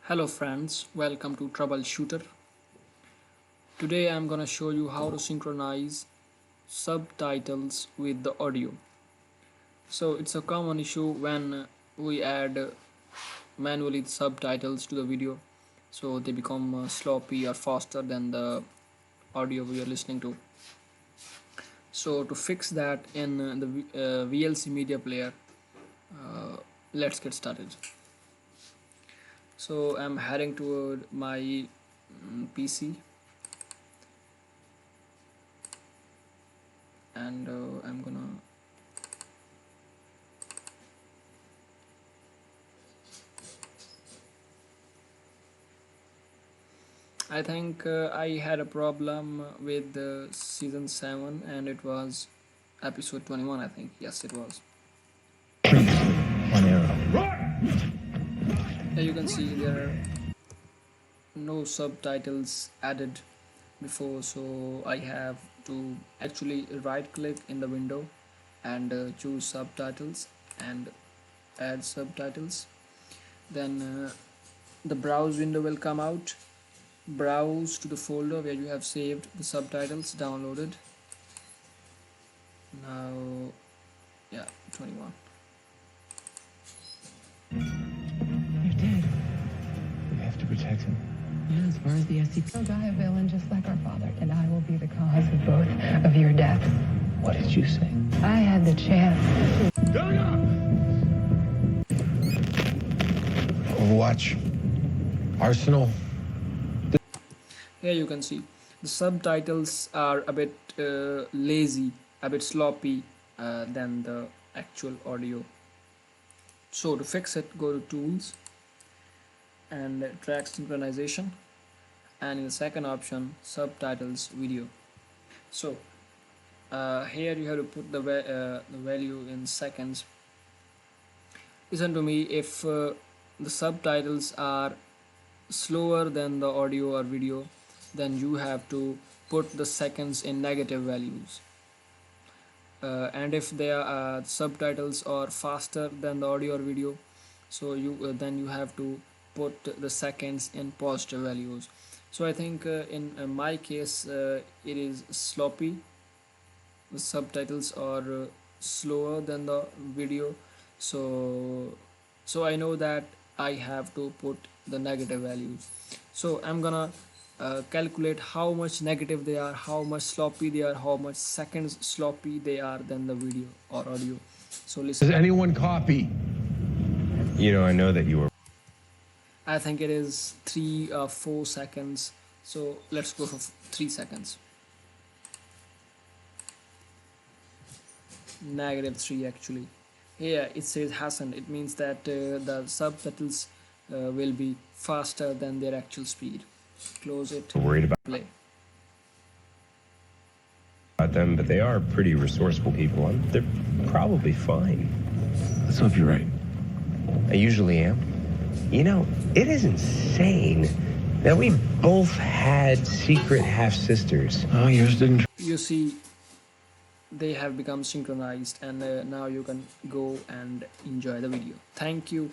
Hello friends, welcome to Troubleshooter. Today I'm gonna show you how to synchronize subtitles with the audio. So it's a common issue when we add manually the subtitles to the video, so they become sloppy or faster than the audio we are listening to. So to fix that in the VLC media player, let's get started. So I'm heading toward my PC, and I'm gonna I think I had a problem with season 7 and it was episode 21. I think, yes, it was. One arrow. You can see there are no subtitles added before, so I have to actually right click in the window and choose subtitles and add subtitles. Then the browse window will come out. Browse to the folder where you have saved the subtitles downloaded. Now, yeah, 21. You're dead. We have to protect him. Yeah, as far as the SCP. He'll die a villain just like our father, and I will be the cause of both of your deaths. What did you say? I had the chance. Overwatch. Arsenal. Here you can see the subtitles are a bit lazy, a bit sloppy than the actual audio. So to fix it, go to Tools and Track Synchronization, and in the second option, Subtitles Video. So here you have to put the value in seconds. Listen to me, if the subtitles are slower than the audio or video, then you have to put the seconds in negative values. And if their subtitles are faster than the audio or video, so then you have to put the seconds in positive values. So I think in my case it is sloppy. The subtitles are slower than the video, so I know that I have to put the negative values. So I'm gonna calculate how much negative they are, how much sloppy they are, how much seconds sloppy they are than the video or audio. So listen. Does anyone copy? I know that you were. I think it is 3 or 4 seconds. So let's go for 3 seconds. -3 actually. Here it says Hassan. It means that the subtitles will be faster than their actual speed. Close it. Worried about Play. them, but they are pretty resourceful people. They're probably fine. Let's hope you're right. I usually am. It is insane that we both had secret half-sisters. Oh, yours didn't. You see, they have become synchronized, and now you can go and enjoy the video. Thank you.